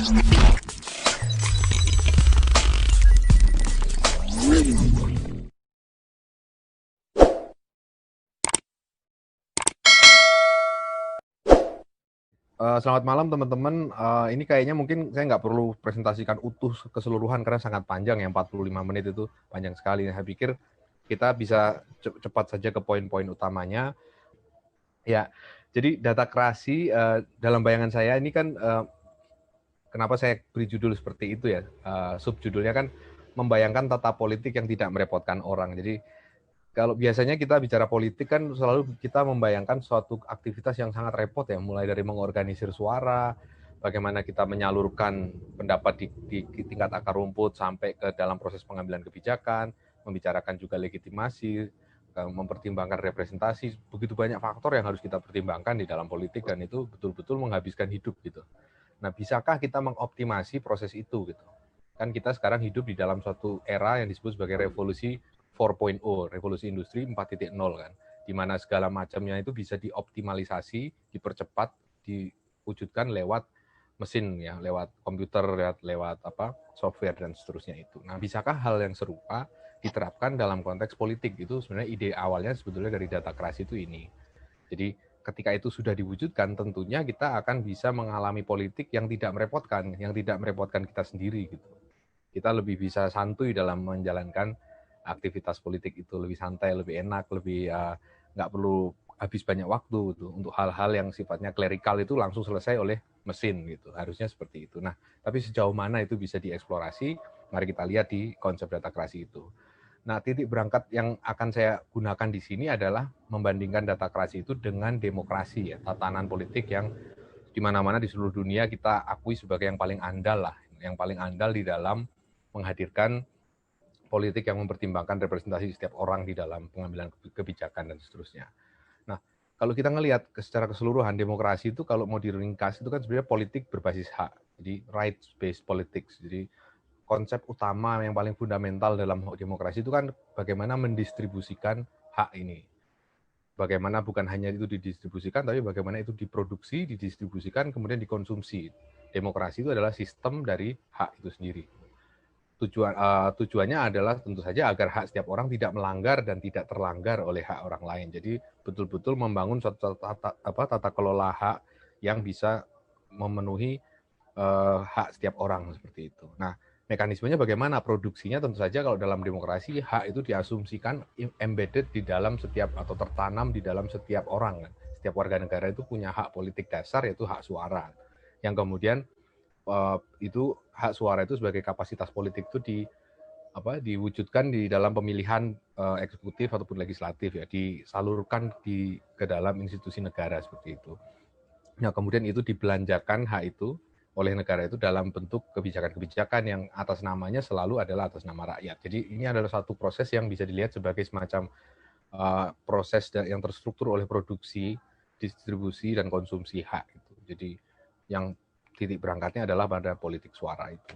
Selamat malam teman-teman. Ini kayaknya mungkin saya nggak perlu presentasikan utuh keseluruhan karena sangat panjang ya, 45 menit itu panjang sekali. Saya pikir kita bisa cepat saja ke poin-poin utamanya. Ya, jadi datakrasi dalam bayangan saya ini kan kenapa saya beri judul seperti itu ya, subjudulnya kan membayangkan tata politik yang tidak merepotkan orang. Jadi kalau biasanya kita bicara politik kan selalu kita membayangkan suatu aktivitas yang sangat repot ya, mulai dari mengorganisir suara, bagaimana kita menyalurkan pendapat di tingkat akar rumput sampai ke dalam proses pengambilan kebijakan, membicarakan juga legitimasi, mempertimbangkan representasi, begitu banyak faktor yang harus kita pertimbangkan di dalam politik dan itu betul-betul menghabiskan hidup gitu. Nah, bisakah kita mengoptimasi proses itu gitu? Kan kita sekarang hidup di dalam suatu era yang disebut sebagai revolusi 4.0, revolusi industri 4.0 kan, di mana segala macamnya itu bisa dioptimalisasi, dipercepat, diwujudkan lewat mesin ya, lewat komputer, lewat software dan seterusnya itu. Nah, bisakah hal yang serupa diterapkan dalam konteks politik? Itu sebenarnya ide awalnya sebetulnya dari datakrasi itu ini. Jadi ketika itu sudah diwujudkan, tentunya kita akan bisa mengalami politik yang tidak merepotkan kita sendiri gitu. Kita lebih bisa santuy dalam menjalankan aktivitas politik itu, lebih santai, lebih enak, lebih nggak perlu habis banyak waktu gitu. Untuk hal-hal yang sifatnya klerikal itu langsung selesai oleh mesin gitu. Harusnya seperti itu. Nah, tapi sejauh mana itu bisa dieksplorasi? Mari kita lihat di konsep datakrasi itu. Nah, titik berangkat yang akan saya gunakan di sini adalah membandingkan datakrasi itu dengan demokrasi ya, tatanan politik yang di mana-mana di seluruh dunia kita akui sebagai yang paling andal lah, yang paling andal di dalam menghadirkan politik yang mempertimbangkan representasi setiap orang di dalam pengambilan kebijakan dan seterusnya. Nah, kalau kita ngelihat secara keseluruhan demokrasi itu kalau mau diringkas itu kan sebenarnya politik berbasis hak. Jadi rights based politics. Jadi konsep utama yang paling fundamental dalam demokrasi itu kan bagaimana mendistribusikan hak ini. Bagaimana bukan hanya itu didistribusikan, tapi bagaimana itu diproduksi, didistribusikan, kemudian dikonsumsi. Demokrasi itu adalah sistem dari hak itu sendiri. Tujuannya adalah tentu saja agar hak setiap orang tidak melanggar dan tidak terlanggar oleh hak orang lain. Jadi betul-betul membangun suatu tata kelola hak yang bisa memenuhi hak setiap orang seperti itu. Nah, mekanismenya bagaimana? Produksinya tentu saja kalau dalam demokrasi hak itu diasumsikan embedded di dalam setiap atau tertanam di dalam setiap orang. Setiap warga negara itu punya hak politik dasar yaitu hak suara. Yang kemudian itu hak suara itu sebagai kapasitas politik itu diwujudkan di dalam pemilihan eksekutif ataupun legislatif ya, disalurkan ke dalam institusi negara seperti itu. Nah, kemudian itu dibelanjakan hak itu oleh negara itu dalam bentuk kebijakan-kebijakan yang atas namanya selalu adalah atas nama rakyat. Jadi ini adalah satu proses yang bisa dilihat sebagai semacam proses yang terstruktur oleh produksi, distribusi, dan konsumsi hak. Gitu. Jadi yang titik berangkatnya adalah pada politik suara itu.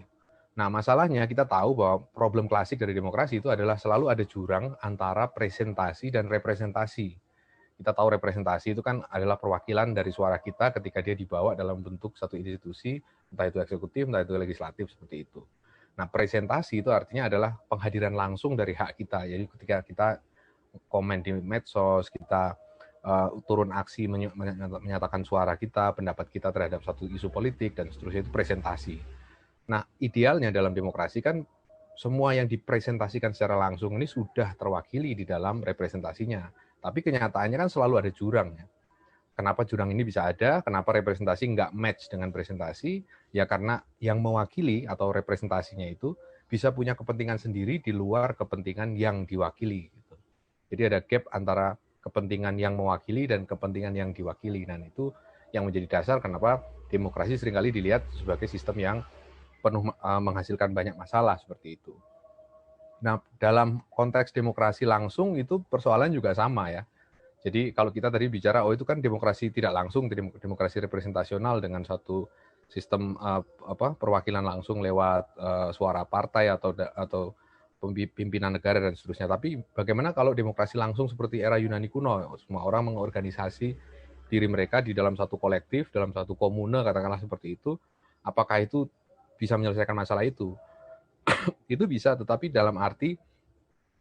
Nah, masalahnya kita tahu bahwa problem klasik dari demokrasi itu adalah selalu ada jurang antara presentasi dan representasi. Kita tahu representasi itu kan adalah perwakilan dari suara kita ketika dia dibawa dalam bentuk satu institusi, entah itu eksekutif, entah itu legislatif, seperti itu. Nah, presentasi itu artinya adalah penghadiran langsung dari hak kita. Jadi ketika kita komen di medsos, kita turun aksi menyatakan suara kita, pendapat kita terhadap satu isu politik, dan seterusnya, itu presentasi. Nah, idealnya dalam demokrasi kan semua yang dipresentasikan secara langsung ini sudah terwakili di dalam representasinya. Tapi kenyataannya kan selalu ada jurang. Ya. Kenapa jurang ini bisa ada? Kenapa representasi nggak match dengan presentasi? Ya karena yang mewakili atau representasinya itu bisa punya kepentingan sendiri di luar kepentingan yang diwakili. Gitu. Jadi ada gap antara kepentingan yang mewakili dan kepentingan yang diwakili. Dan itu yang menjadi dasar kenapa demokrasi seringkali dilihat sebagai sistem yang penuh menghasilkan banyak masalah seperti itu. Nah, dalam konteks demokrasi langsung itu persoalan juga sama ya. Jadi kalau kita tadi bicara, itu kan demokrasi tidak langsung, demokrasi representasional dengan satu sistem perwakilan langsung lewat suara partai atau pimpinan negara dan seterusnya. Tapi bagaimana kalau demokrasi langsung seperti era Yunani kuno, semua orang mengorganisasi diri mereka di dalam satu kolektif, dalam satu komune katakanlah seperti itu, apakah itu bisa menyelesaikan masalah itu. Itu bisa, tetapi dalam arti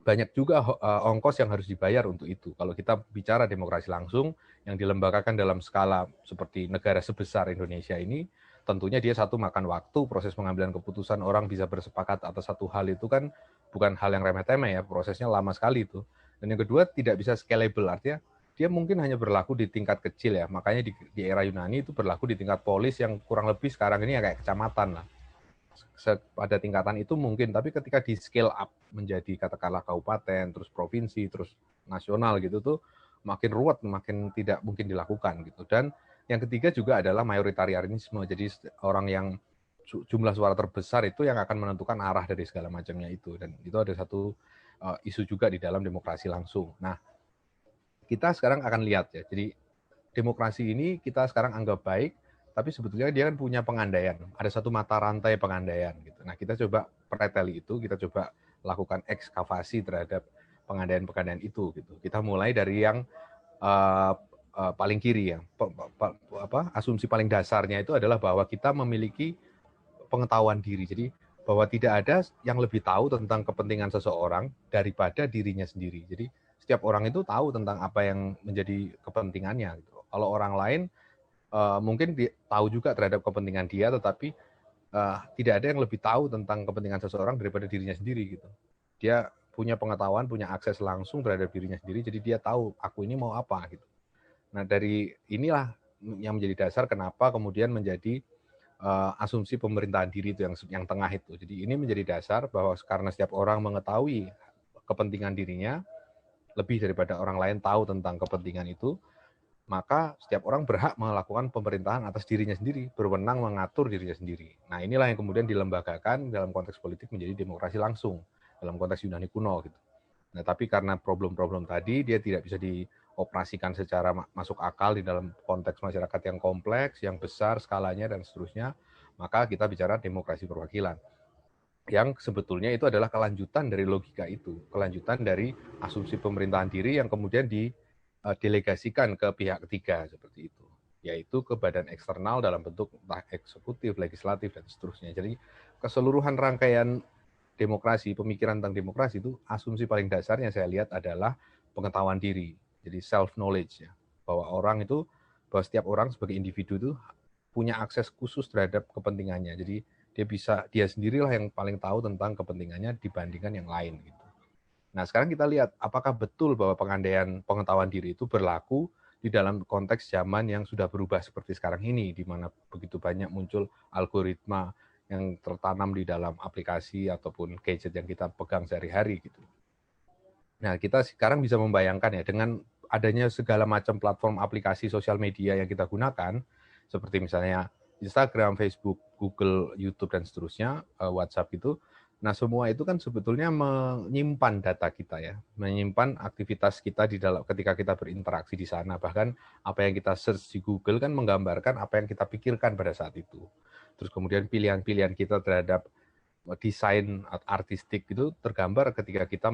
banyak juga ongkos yang harus dibayar untuk itu. Kalau kita bicara demokrasi langsung yang dilembagakan dalam skala seperti negara sebesar Indonesia ini, tentunya dia satu makan waktu, proses pengambilan keputusan orang bisa bersepakat atas satu hal itu kan bukan hal yang remeh-temeh ya, prosesnya lama sekali itu. Dan yang kedua tidak bisa scalable, artinya dia mungkin hanya berlaku di tingkat kecil ya, makanya di era Yunani itu berlaku di tingkat polis yang kurang lebih sekarang ini ya kayak kecamatan lah. Pada tingkatan itu mungkin, tapi ketika di scale up menjadi katakanlah kabupaten, terus provinsi, terus nasional gitu tuh makin ruwet, makin tidak mungkin dilakukan gitu. Dan yang ketiga juga adalah mayoritarianisme, jadi orang yang jumlah suara terbesar itu yang akan menentukan arah dari segala macamnya itu, dan itu ada satu isu juga di dalam demokrasi langsung. Nah, kita sekarang akan lihat ya, jadi demokrasi ini kita sekarang anggap baik, tapi sebetulnya dia kan punya pengandaian. Ada satu mata rantai pengandaian gitu. Nah, kita coba preteli itu, kita coba lakukan ekskavasi terhadap pengandaian-pengandaian itu gitu. Kita mulai dari yang paling kiri ya. Asumsi paling dasarnya itu adalah bahwa kita memiliki pengetahuan diri. Jadi bahwa tidak ada yang lebih tahu tentang kepentingan seseorang daripada dirinya sendiri. Jadi setiap orang itu tahu tentang apa yang menjadi kepentingannya gitu. Kalau orang lain mungkin tahu juga terhadap kepentingan dia, tetapi tidak ada yang lebih tahu tentang kepentingan seseorang daripada dirinya sendiri gitu. Dia punya pengetahuan, punya akses langsung terhadap dirinya sendiri, jadi dia tahu aku ini mau apa gitu. Nah, dari inilah yang menjadi dasar kenapa kemudian menjadi asumsi pemerintahan diri itu yang tengah itu. Jadi ini menjadi dasar bahwa karena setiap orang mengetahui kepentingan dirinya lebih daripada orang lain tahu tentang kepentingan itu, maka setiap orang berhak melakukan pemerintahan atas dirinya sendiri, berwenang mengatur dirinya sendiri. Nah, inilah yang kemudian dilembagakan dalam konteks politik menjadi demokrasi langsung, dalam konteks Yunani kuno gitu. Nah, tapi karena problem-problem tadi, dia tidak bisa dioperasikan secara masuk akal di dalam konteks masyarakat yang kompleks, yang besar skalanya, dan seterusnya, maka kita bicara demokrasi perwakilan. Yang sebetulnya itu adalah kelanjutan dari logika itu, kelanjutan dari asumsi pemerintahan diri yang kemudian didelegasikan ke pihak ketiga seperti itu, yaitu ke badan eksternal dalam bentuk entah eksekutif, legislatif, dan seterusnya. Jadi keseluruhan rangkaian demokrasi, pemikiran tentang demokrasi itu asumsi paling dasarnya saya lihat adalah pengetahuan diri. Jadi self knowledge ya. Bahwa setiap orang sebagai individu itu punya akses khusus terhadap kepentingannya. Jadi dia sendirilah yang paling tahu tentang kepentingannya dibandingkan yang lain gitu. Nah, sekarang kita lihat apakah betul bahwa pengandaian pengetahuan diri itu berlaku di dalam konteks zaman yang sudah berubah seperti sekarang ini, di mana begitu banyak muncul algoritma yang tertanam di dalam aplikasi ataupun gadget yang kita pegang sehari-hari gitu. Nah, kita sekarang bisa membayangkan ya, dengan adanya segala macam platform aplikasi sosial media yang kita gunakan, seperti misalnya Instagram, Facebook, Google, YouTube, dan seterusnya, WhatsApp itu. Nah, semua itu kan sebetulnya menyimpan data kita ya, menyimpan aktivitas kita di dalam ketika kita berinteraksi di sana. Bahkan apa yang kita search di Google kan menggambarkan apa yang kita pikirkan pada saat itu. Terus kemudian pilihan-pilihan kita terhadap desain artistik itu tergambar ketika kita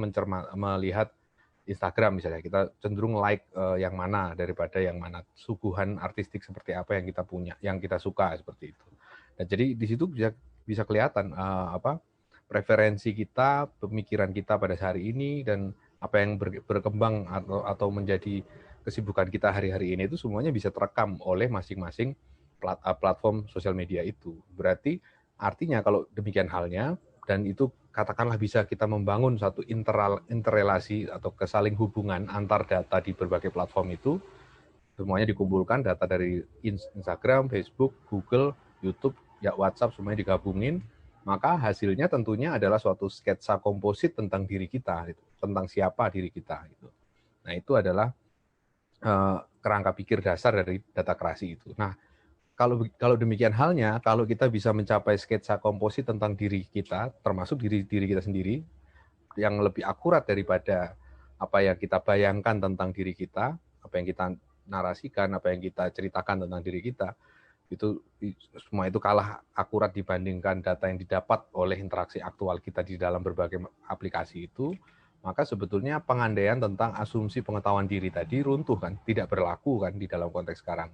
melihat Instagram misalnya. Kita cenderung like yang mana daripada yang mana, suguhan artistik seperti apa yang kita punya, yang kita suka seperti itu. Dan jadi di situ bisa kelihatan preferensi kita, pemikiran kita pada hari ini, dan apa yang berkembang atau menjadi kesibukan kita hari-hari ini itu semuanya bisa terekam oleh masing-masing platform sosial media itu. Berarti artinya kalau demikian halnya, dan itu katakanlah bisa kita membangun satu interrelasi atau kesaling hubungan antar data di berbagai platform itu, semuanya dikumpulkan, data dari Instagram, Facebook, Google, YouTube, ya WhatsApp, semuanya digabungin, maka hasilnya tentunya adalah suatu sketsa komposit tentang diri kita, gitu, tentang siapa diri kita. Gitu. Nah, itu adalah kerangka pikir dasar dari data kreasi itu. Nah, kalau demikian halnya, kalau kita bisa mencapai sketsa komposit tentang diri kita, termasuk diri kita sendiri, yang lebih akurat daripada apa yang kita bayangkan tentang diri kita, apa yang kita narasikan, apa yang kita ceritakan tentang diri kita, itu semua itu kalah akurat dibandingkan data yang didapat oleh interaksi aktual kita di dalam berbagai aplikasi itu, maka sebetulnya pengandaian tentang asumsi pengetahuan diri tadi runtuh kan, tidak berlaku kan di dalam konteks sekarang.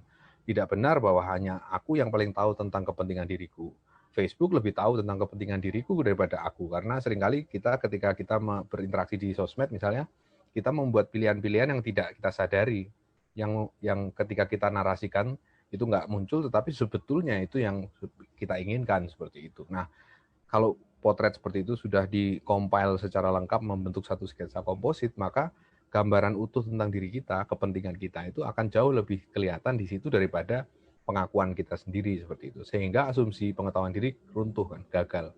Tidak benar bahwa hanya aku yang paling tahu tentang kepentingan diriku. Facebook lebih tahu tentang kepentingan diriku daripada aku. Karena seringkali ketika kita berinteraksi di sosmed misalnya, kita membuat pilihan-pilihan yang tidak kita sadari, yang ketika kita narasikan itu nggak muncul, tetapi sebetulnya itu yang kita inginkan seperti itu. Nah, kalau potret seperti itu sudah dikompil secara lengkap membentuk satu sketsa komposit, maka gambaran utuh tentang diri kita, kepentingan kita itu akan jauh lebih kelihatan di situ daripada pengakuan kita sendiri seperti itu. Sehingga asumsi pengetahuan diri runtuh kan, gagal.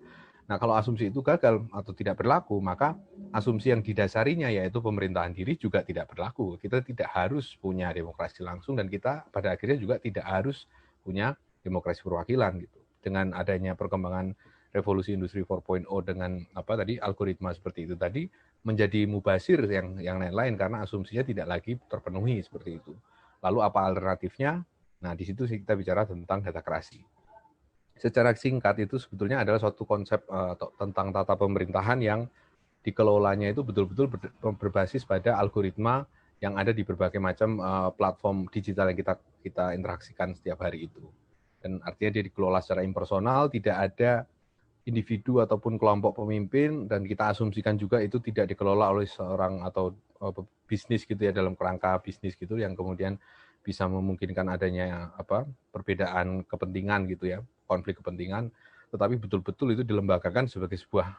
Nah, kalau asumsi itu gagal atau tidak berlaku, maka asumsi yang didasarinya yaitu pemerintahan diri juga tidak berlaku. Kita tidak harus punya demokrasi langsung dan kita pada akhirnya juga tidak harus punya demokrasi perwakilan gitu. Dengan adanya perkembangan revolusi industri 4.0 dengan algoritma seperti itu tadi menjadi mubazir yang lain-lain karena asumsinya tidak lagi terpenuhi seperti itu. Lalu apa alternatifnya? Nah, di situ kita bicara tentang datakrasi. Secara singkat itu sebetulnya adalah suatu konsep tentang tata pemerintahan yang dikelolanya itu betul-betul berbasis pada algoritma yang ada di berbagai macam platform digital yang kita interaksikan setiap hari itu. Dan artinya dia dikelola secara impersonal, tidak ada individu ataupun kelompok pemimpin, dan kita asumsikan juga itu tidak dikelola oleh seorang atau bisnis gitu ya, dalam kerangka bisnis gitu yang kemudian bisa memungkinkan adanya perbedaan kepentingan gitu ya, konflik kepentingan, tetapi betul-betul itu dilembagakan sebagai sebuah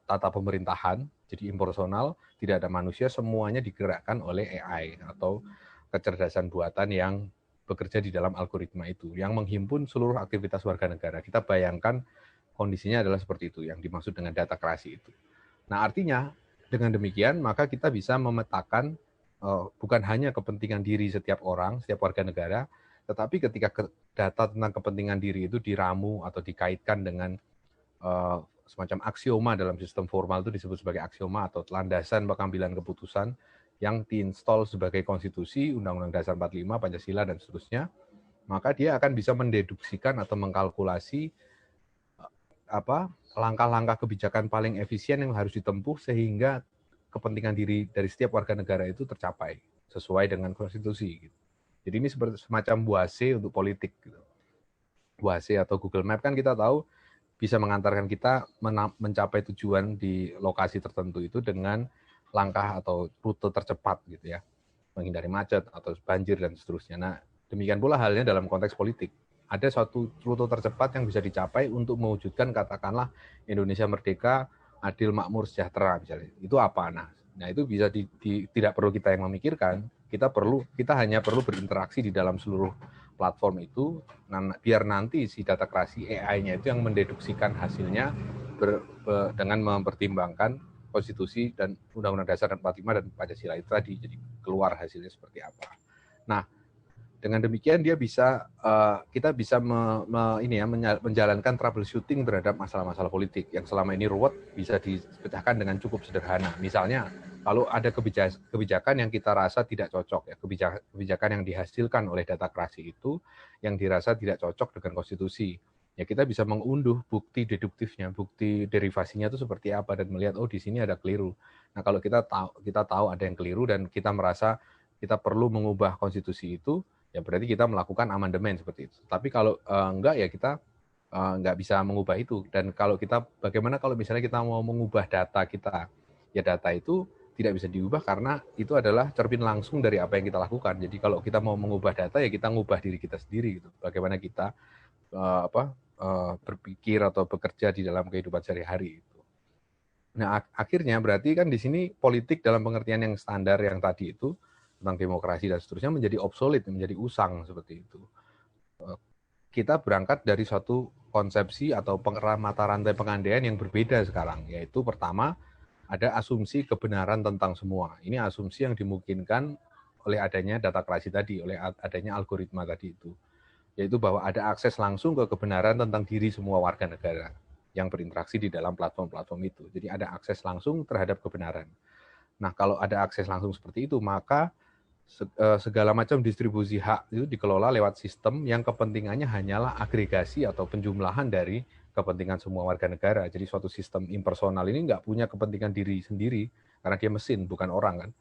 tata pemerintahan, jadi impersonal, tidak ada manusia, semuanya digerakkan oleh AI atau kecerdasan buatan yang bekerja di dalam algoritma itu, yang menghimpun seluruh aktivitas warga negara. Kita bayangkan kondisinya adalah seperti itu, yang dimaksud dengan datakrasi itu. Nah, artinya dengan demikian maka kita bisa memetakan bukan hanya kepentingan diri setiap orang, setiap warga negara, tetapi ketika data tentang kepentingan diri itu diramu atau dikaitkan dengan semacam aksioma dalam sistem formal itu disebut sebagai aksioma atau landasan pengambilan keputusan yang diinstal sebagai konstitusi, Undang-Undang Dasar 45, Pancasila, dan seterusnya, maka dia akan bisa mendeduksikan atau mengkalkulasi langkah-langkah kebijakan paling efisien yang harus ditempuh sehingga kepentingan diri dari setiap warga negara itu tercapai sesuai dengan konstitusi. Gitu. Jadi ini seperti semacam buase untuk politik. Gitu. Buase atau Google Map kan kita tahu bisa mengantarkan kita mencapai tujuan di lokasi tertentu itu dengan langkah atau rute tercepat gitu ya, menghindari macet atau banjir dan seterusnya. Nah, demikian pula halnya dalam konteks politik. Ada suatu rute tercepat yang bisa dicapai untuk mewujudkan katakanlah Indonesia merdeka, adil, makmur, sejahtera misalnya. Itu apa? Nah itu bisa tidak perlu kita yang memikirkan. Kita hanya perlu berinteraksi di dalam seluruh platform itu, biar nanti si datakrasi AI-nya itu yang mendeduksikan hasilnya dengan mempertimbangkan konstitusi dan Undang-Undang Dasar 45 dan Pancasila itu tadi. Jadi keluar hasilnya seperti apa. Nah, dengan demikian kita bisa menjalankan troubleshooting terhadap masalah-masalah politik yang selama ini ruwet bisa dipecahkan dengan cukup sederhana. Misalnya, kalau ada kebijakan yang kita rasa tidak cocok, ya kebijakan yang dihasilkan oleh datakrasi itu yang dirasa tidak cocok dengan konstitusi, ya kita bisa mengunduh bukti deduktifnya, bukti derivasinya itu seperti apa dan melihat di sini ada keliru. Nah, kalau kita tahu ada yang keliru dan kita merasa kita perlu mengubah konstitusi itu, ya berarti kita melakukan amandemen seperti itu. Tapi kalau enggak, ya kita enggak bisa mengubah itu. Dan bagaimana kalau misalnya kita mau mengubah data kita, ya data itu tidak bisa diubah karena itu adalah cermin langsung dari apa yang kita lakukan. Jadi kalau kita mau mengubah data, ya kita mengubah diri kita sendiri gitu. Bagaimana kita berpikir atau bekerja di dalam kehidupan sehari-hari itu. Nah, akhirnya berarti kan di sini politik dalam pengertian yang standar yang tadi itu tentang demokrasi dan seterusnya menjadi obsolete, menjadi usang seperti itu. Kita berangkat dari suatu konsepsi atau mata rantai pengandaian yang berbeda sekarang, yaitu pertama ada asumsi kebenaran tentang semua. Ini asumsi yang dimungkinkan oleh adanya datakrasi tadi, oleh adanya algoritma tadi itu, yaitu bahwa ada akses langsung ke kebenaran tentang diri semua warga negara yang berinteraksi di dalam platform-platform itu. Jadi ada akses langsung terhadap kebenaran. Nah, kalau ada akses langsung seperti itu, maka segala macam distribusi hak itu dikelola lewat sistem yang kepentingannya hanyalah agregasi atau penjumlahan dari kepentingan semua warga negara. Jadi suatu sistem impersonal ini nggak punya kepentingan diri sendiri, karena dia mesin, bukan orang kan.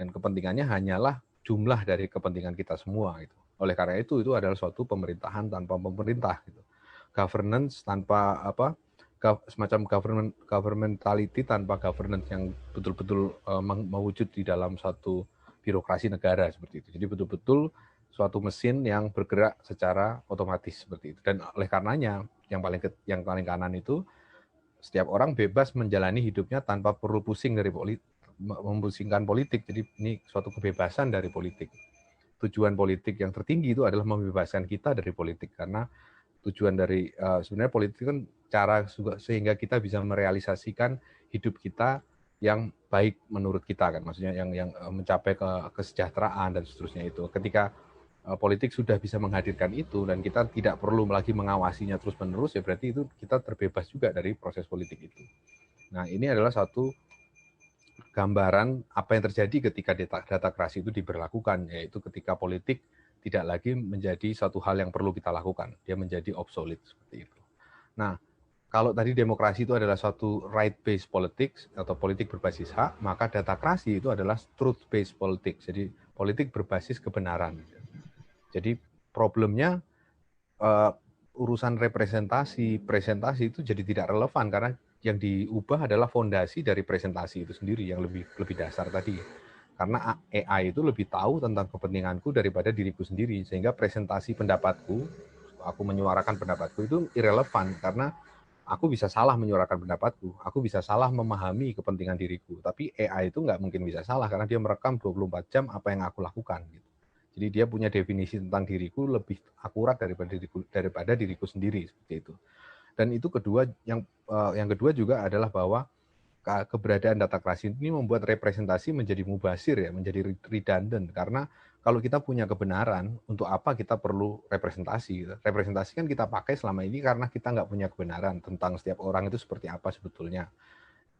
Dan kepentingannya hanyalah jumlah dari kepentingan kita semua. Gitu. Oleh karena itu adalah suatu pemerintahan tanpa pemerintah. Gitu. governance tanpa semacam governmentality tanpa governance yang betul-betul mewujud di dalam satu birokrasi negara seperti itu. Jadi betul-betul suatu mesin yang bergerak secara otomatis seperti itu. Dan oleh karenanya yang paling kanan itu setiap orang bebas menjalani hidupnya tanpa perlu pusing dari memusingkan politik. Jadi ini suatu kebebasan dari politik. Tujuan politik yang tertinggi itu adalah membebaskan kita dari politik, karena tujuan dari sebenarnya politik kan cara sehingga kita bisa merealisasikan hidup kita yang baik menurut kita kan, maksudnya yang mencapai kesejahteraan dan seterusnya itu. Ketika politik sudah bisa menghadirkan itu dan kita tidak perlu lagi mengawasinya terus-menerus, ya berarti itu kita terbebas juga dari proses politik itu. Nah, ini adalah satu gambaran apa yang terjadi ketika datakrasi itu diberlakukan, yaitu ketika politik tidak lagi menjadi satu hal yang perlu kita lakukan, dia menjadi obsolete seperti itu. Nah, kalau tadi demokrasi itu adalah suatu right-based politics atau politik berbasis hak, maka datakrasi itu adalah truth-based politics, jadi politik berbasis kebenaran. Jadi problemnya urusan presentasi itu jadi tidak relevan, karena yang diubah adalah fondasi dari presentasi itu sendiri yang lebih dasar tadi. Karena AI itu lebih tahu tentang kepentinganku daripada diriku sendiri, sehingga presentasi pendapatku, aku menyuarakan pendapatku itu irrelevan, karena aku bisa salah menyuarakan pendapatku, aku bisa salah memahami kepentingan diriku, tapi AI itu nggak mungkin bisa salah karena dia merekam 24 jam apa yang aku lakukan. Gitu. Jadi dia punya definisi tentang diriku lebih akurat daripada diriku sendiri seperti itu. Dan itu kedua, yang kedua juga adalah bahwa keberadaan datakrasi ini membuat representasi menjadi mubazir ya, menjadi redundant, karena kalau kita punya kebenaran, untuk apa kita perlu representasi? Representasi kan kita pakai selama ini karena kita nggak punya kebenaran tentang setiap orang itu seperti apa sebetulnya.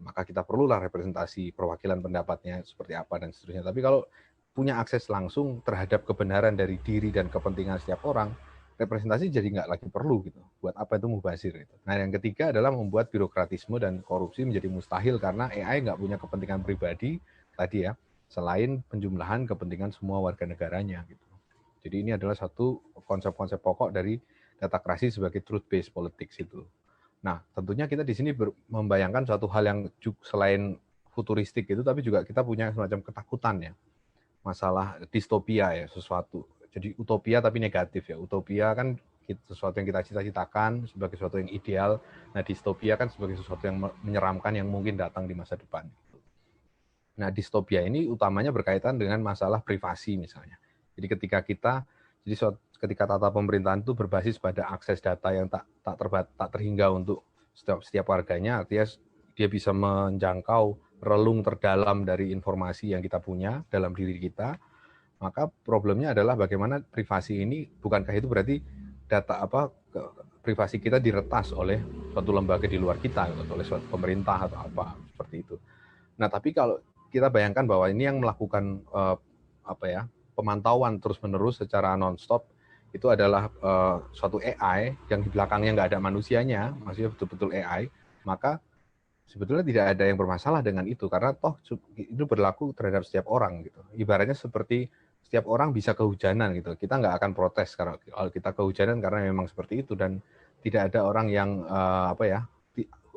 Maka kita perlulah representasi perwakilan pendapatnya seperti apa dan seterusnya. Tapi kalau punya akses langsung terhadap kebenaran dari diri dan kepentingan setiap orang, representasi jadi nggak lagi perlu gitu. Buat apa itu mubazir itu. Nah, yang ketiga adalah membuat birokratisme dan korupsi menjadi mustahil karena AI nggak punya kepentingan pribadi tadi ya, selain penjumlahan kepentingan semua warga negaranya gitu. Jadi ini adalah satu konsep-konsep pokok dari datakrasi sebagai truth-based politics itu. Nah, tentunya kita di sini membayangkan suatu hal yang selain futuristik itu, tapi juga kita punya semacam ketakutan ya, masalah distopia ya, sesuatu. Jadi utopia tapi negatif ya. Utopia kan sesuatu yang kita cita-citakan sebagai sesuatu yang ideal. Nah, distopia kan sebagai sesuatu yang menyeramkan yang mungkin datang di masa depan. Nah, distopia ini utamanya berkaitan dengan masalah privasi misalnya. Jadi ketika tata pemerintahan itu berbasis pada akses data yang tak terhingga untuk setiap warganya, artinya dia bisa menjangkau relung terdalam dari informasi yang kita punya dalam diri kita, maka problemnya adalah bagaimana privasi ini, bukankah itu berarti privasi kita diretas oleh suatu lembaga di luar kita, atau oleh suatu pemerintah atau apa seperti itu. Nah, tapi kalau kita bayangkan bahwa ini yang melakukan pemantauan terus-menerus secara non-stop itu adalah suatu AI yang di belakangnya nggak ada manusianya, maksudnya betul-betul AI, maka sebetulnya tidak ada yang bermasalah dengan itu, karena toh itu berlaku terhadap setiap orang gitu. Ibaratnya seperti setiap orang bisa kehujanan gitu. Kita nggak akan protes kalau kita kehujanan karena memang seperti itu, dan tidak ada orang yang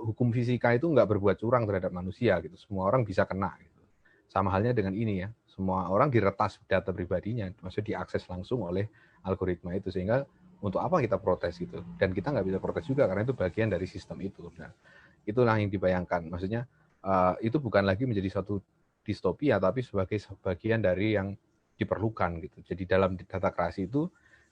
hukum fisika itu nggak berbuat curang terhadap manusia gitu. Semua orang bisa kena gitu. Sama halnya dengan ini ya. Semua orang diretas data pribadinya, maksudnya diakses langsung oleh algoritma itu, sehingga untuk apa kita protes gitu. Dan kita nggak bisa protes juga karena itu bagian dari sistem itu. Nah, itulah yang dibayangkan. Maksudnya itu bukan lagi menjadi suatu distopia, tapi sebagai bagian dari yang diperlukan gitu. Jadi dalam datakrasi itu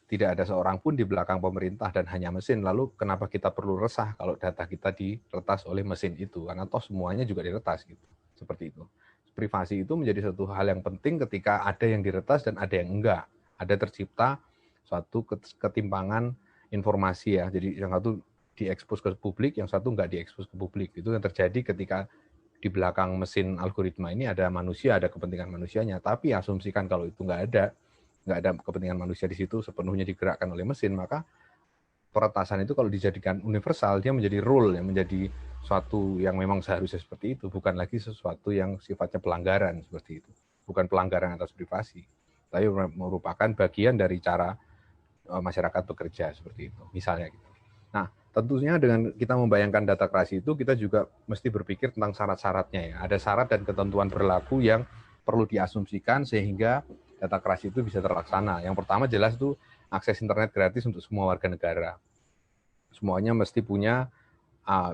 tidak ada seorang pun di belakang pemerintah dan hanya mesin. Lalu kenapa kita perlu resah kalau data kita diretas oleh mesin itu? Karena toh semuanya juga diretas gitu. Seperti itu. Privasi itu menjadi satu hal yang penting ketika ada yang diretas dan ada yang enggak. Ada tercipta suatu ketimpangan informasi ya. Jadi yang satu diekspos ke publik, yang satu enggak diekspos ke publik. Itu yang terjadi ketika di belakang mesin algoritma ini ada manusia, ada kepentingan manusianya. Tapi asumsikan kalau itu enggak ada kepentingan manusia di situ, sepenuhnya digerakkan oleh mesin, maka peretasan itu kalau dijadikan universal, dia menjadi rule, yang menjadi suatu yang memang seharusnya seperti itu, bukan lagi sesuatu yang sifatnya pelanggaran seperti itu. Bukan pelanggaran atas privasi, tapi merupakan bagian dari cara masyarakat bekerja seperti itu, misalnya gitu. Nah, tentunya dengan kita membayangkan datakrasi itu, kita juga mesti berpikir tentang syarat-syaratnya ya. Ada syarat dan ketentuan berlaku yang perlu diasumsikan sehingga datakrasi itu bisa terlaksana. Yang pertama jelas itu akses internet gratis untuk semua warga negara. Semuanya mesti punya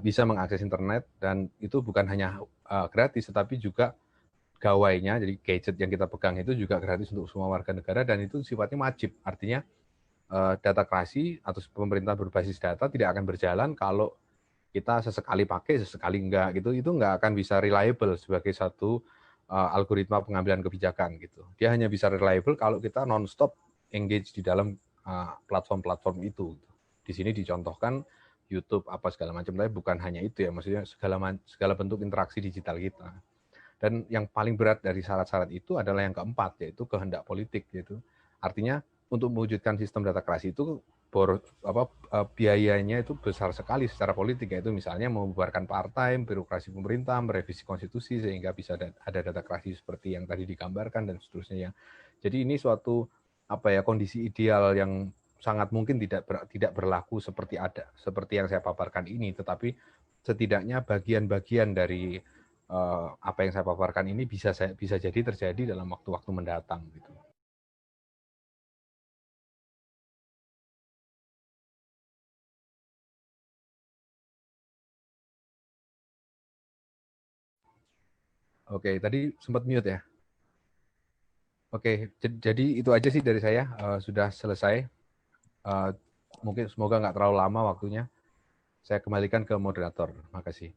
bisa mengakses internet, dan itu bukan hanya gratis, tetapi juga gawainya, jadi gadget yang kita pegang itu juga gratis untuk semua warga negara, dan itu sifatnya wajib. Artinya datakrasi atau pemerintah berbasis data tidak akan berjalan kalau kita sesekali pakai, sesekali enggak gitu. Itu enggak akan bisa reliable sebagai satu algoritma pengambilan kebijakan gitu. Dia hanya bisa reliable kalau kita non-stop engage di dalam platform-platform itu. Di sini dicontohkan YouTube apa segala macam, tapi bukan hanya itu ya, maksudnya segala bentuk interaksi digital kita. Dan yang paling berat dari syarat-syarat itu adalah yang keempat, yaitu kehendak politik. Yaitu artinya untuk mewujudkan sistem datakrasi itu biayanya itu besar sekali secara politik, yaitu misalnya membubarkan partai, birokrasi pemerintah, merevisi konstitusi sehingga bisa ada datakrasi seperti yang tadi digambarkan dan seterusnya. Jadi ini suatu kondisi ideal yang sangat mungkin tidak berlaku seperti yang saya paparkan ini, tetapi setidaknya bagian-bagian dari apa yang saya paparkan ini bisa jadi terjadi dalam waktu-waktu mendatang gitu. Oke, tadi sempat mute ya. Oke, jadi itu aja sih dari saya, sudah selesai. Mungkin semoga nggak terlalu lama waktunya. Saya kembalikan ke moderator. Makasih.